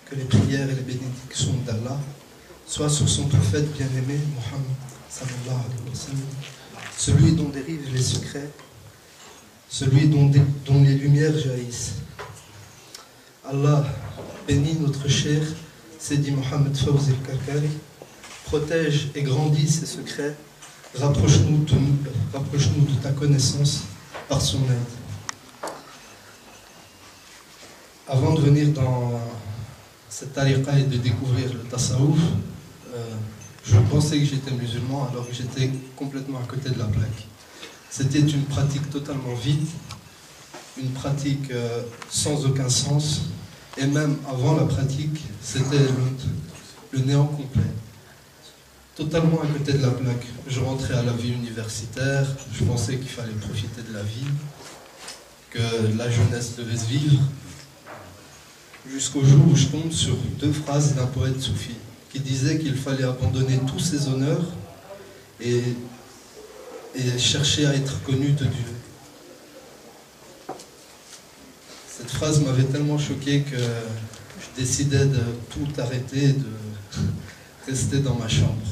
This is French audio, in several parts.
que les prières et les bénédictions d'Allah soient sur son prophète bien-aimé, Mohammed sallallahu alayhi wa sallam, celui dont dérivent les secrets, celui dont les lumières jaillissent. Allah bénit notre cher Sidi Mohammed Fawzi al-Karkari, protège et grandit ses secrets, rapproche-nous de ta connaissance par son aide. Avant de venir dans cette tariqa et de découvrir le tasawwuf, je pensais que j'étais musulman alors que j'étais complètement à côté de la plaque. C'était une pratique totalement vide, une pratique sans aucun sens, et même avant la pratique, c'était le néant complet. Totalement à côté de la plaque. Je rentrais à la vie universitaire, je pensais qu'il fallait profiter de la vie, que la jeunesse devait se vivre, jusqu'au jour où je tombe sur 2 phrases d'un poète soufi qui disait qu'il fallait abandonner tous ses honneurs et chercher à être connu de Dieu. Cette phrase m'avait tellement choqué que je décidais de tout arrêter, de rester dans ma chambre.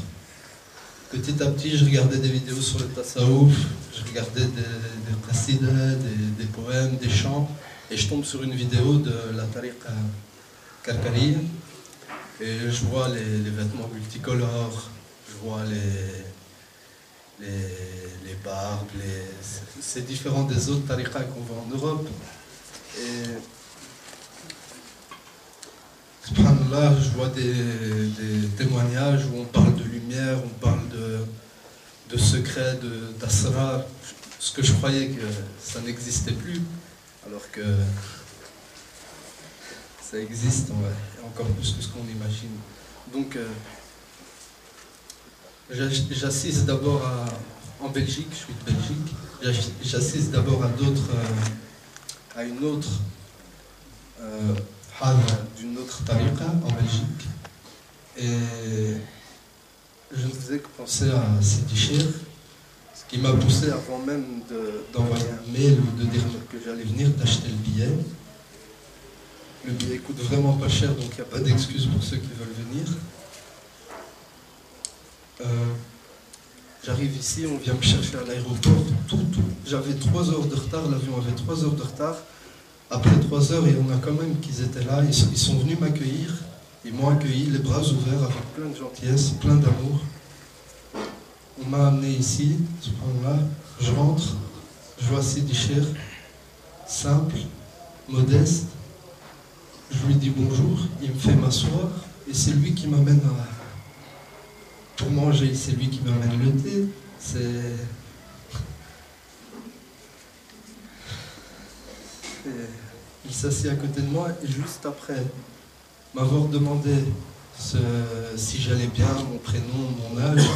Petit à petit, je regardais des vidéos sur le tasawwuf, je regardais des qasidas, des poèmes, des chants, et je tombe sur une vidéo de la tariqa Karkariya, et je vois les vêtements multicolores, je vois les barbes, c'est différent des autres tariqas qu'on voit en Europe. Et subhanallah, je vois des témoignages où on parle de lumière, on parle de secrets, d'asrar, ce que je croyais que ça n'existait plus, alors que ça existe encore plus que ce qu'on imagine. Donc j'assiste d'abord en Belgique, je suis de Belgique, j'assiste d'abord à une autre d'une autre tariqa en Belgique, et je ne faisais que penser à Sidi Cheikh, ce qui m'a poussé avant même d'envoyer un mail ou de dire que j'allais venir, d'acheter le billet. Le billet coûte vraiment pas cher, donc il n'y a pas d'excuse pour ceux qui veulent venir. J'arrive ici, on vient me chercher à l'aéroport, j'avais 3 heures de retard, l'avion avait 3 heures de retard. Après 3 heures, il y en a quand même qui étaient là, ils sont venus m'accueillir, ils m'ont accueilli les bras ouverts avec plein de gentillesse, plein d'amour. On m'a amené ici, subhanallah, je rentre, je vois Sidi Cheikh, simple, modeste, je lui dis bonjour, il me fait m'asseoir, et c'est lui qui m'amène pour manger, c'est lui qui m'amène le thé, il s'assied à côté de moi, et juste après m'avoir demandé si j'allais bien, mon prénom, mon âge,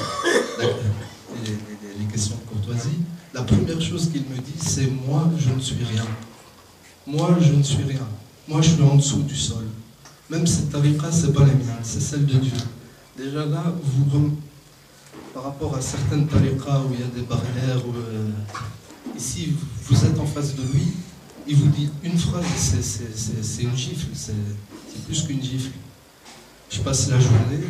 les questions de courtoisie, la première chose qu'il me dit, c'est « moi, je ne suis rien ». Moi, je ne suis rien. Moi, je suis en dessous du sol. Même cette tariqa, ce n'est pas la mienne, c'est celle de Dieu. Déjà là, par rapport à certaines tariqas où il y a des barrières, ici, vous êtes en face de lui, il vous dit une phrase, c'est une gifle, c'est plus qu'une gifle. Je passe la journée,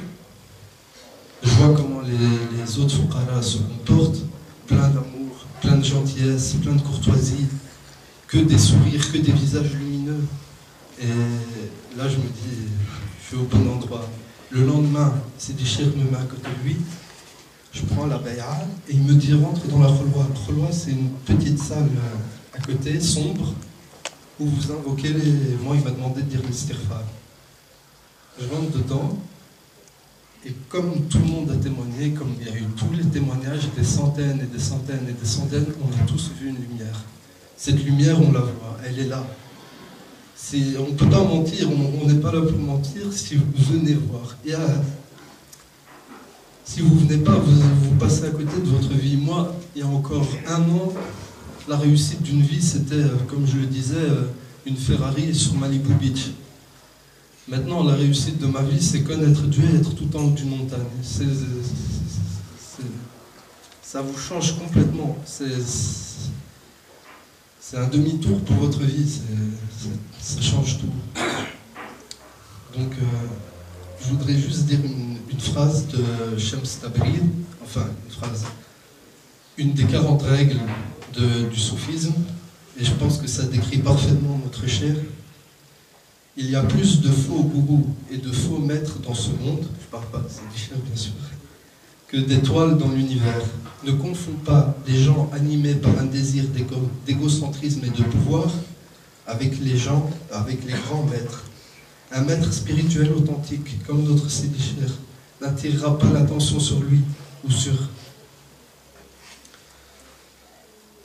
je vois comment les autres fuqara se comportent, plein d'amour, plein de gentillesse, plein de courtoisie, que des sourires, que des visages lumineux. Et là, je me dis, je suis au bon endroit. Le lendemain, Sidi Cheikh me met à côté de lui, je prends la bay'a et il me dit rentre dans la kholwa. La kholwa, c'est une petite salle à côté, sombre, où vous invoquez Moi, il m'a demandé de dire l'istighfar. Je rentre dedans, et comme tout le monde a témoigné, comme il y a eu tous les témoignages, des centaines et des centaines et des centaines, on a tous vu une lumière. Cette lumière, on la voit, elle est là. On ne peut pas mentir, on n'est pas là pour mentir si vous venez voir. Si vous ne venez pas, vous passez à côté de votre vie. Moi, il y a encore 1 an, la réussite d'une vie, c'était, comme je le disais, une Ferrari sur Malibu Beach. Maintenant, la réussite de ma vie, c'est connaître Dieu et être tout en haut d'une montagne. Ça vous change complètement. C'est un demi-tour pour votre vie. Ça change tout. Donc, je voudrais juste dire une phrase de Shams Tabriz, enfin, une phrase, une des 40 règles du soufisme, et je pense que ça décrit parfaitement notre cher. Il y a plus de faux gourous et de faux maîtres dans ce monde, je ne parle pas de Sidi bien sûr, que d'étoiles dans l'univers. Ne confonds pas les gens animés par un désir d'égocentrisme et de pouvoir avec les grands maîtres. Un maître spirituel authentique, comme notre Sidi Cheikh, n'attirera pas l'attention sur lui ou sur...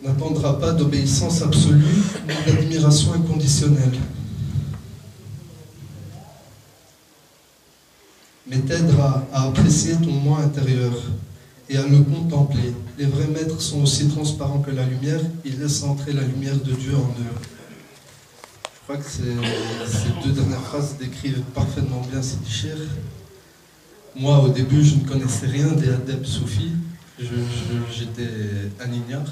n'attendra pas d'obéissance absolue ni d'admiration inconditionnelle, mais t'aidera à apprécier ton moi intérieur et à le contempler. Les vrais maîtres sont aussi transparents que la lumière, ils laissent entrer la lumière de Dieu en eux. Je crois que ces deux dernières phrases décrivent parfaitement bien Sidi Cheikh. Moi, au début, je ne connaissais rien des adeptes soufis. J'étais un ignare.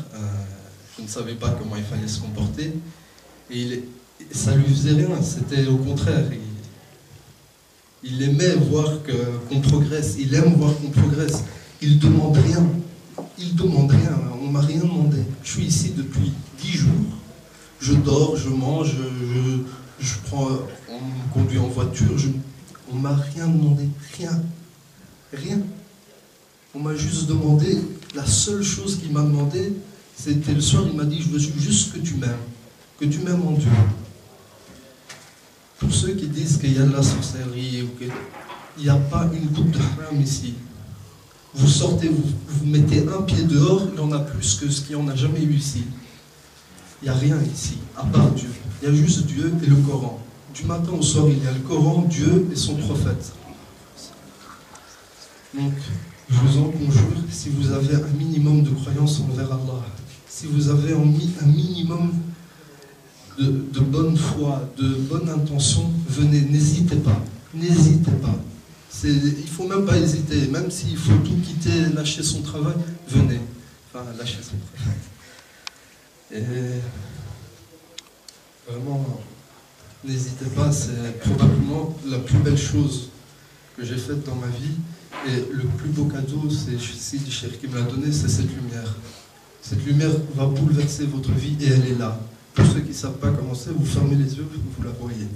Je ne savais pas comment il fallait se comporter. Et ça lui faisait rien. C'était au contraire. Il aimait voir qu'on progresse. Il aime voir qu'on progresse. Il ne demande rien. Il ne demande rien. On ne m'a rien demandé. Je suis ici depuis 10 jours. Je dors, je mange, on me conduit en voiture, on ne m'a rien demandé, rien. On m'a juste demandé, la seule chose qu'il m'a demandé, c'était le soir, il m'a dit, je veux juste que tu m'aimes en Dieu. Pour ceux qui disent qu'il y a de la sorcellerie, ou qu'il n'y a pas une goutte de haram ici, vous sortez, vous mettez un pied dehors, il y en a plus que ce qu'il n'y en a jamais eu ici. Il n'y a rien ici, à part Dieu. Il y a juste Dieu et le Coran. Du matin au soir, il y a le Coran, Dieu et son prophète. Donc, je vous en conjure, si vous avez un minimum de croyance envers Allah, si vous avez un minimum de bonne foi, de bonne intention, venez, n'hésitez pas. N'hésitez pas. Il ne faut même pas hésiter, même s'il faut tout quitter, lâcher son travail, venez. Enfin, lâcher son travail. Et vraiment, n'hésitez pas, c'est probablement la plus belle chose que j'ai faite dans ma vie. Et le plus beau cadeau, c'est Sidi Cheikh qui me l'a donné, c'est cette lumière. Cette lumière va bouleverser votre vie et elle est là. Pour ceux qui ne savent pas comment c'est, vous fermez les yeux, vous la voyez.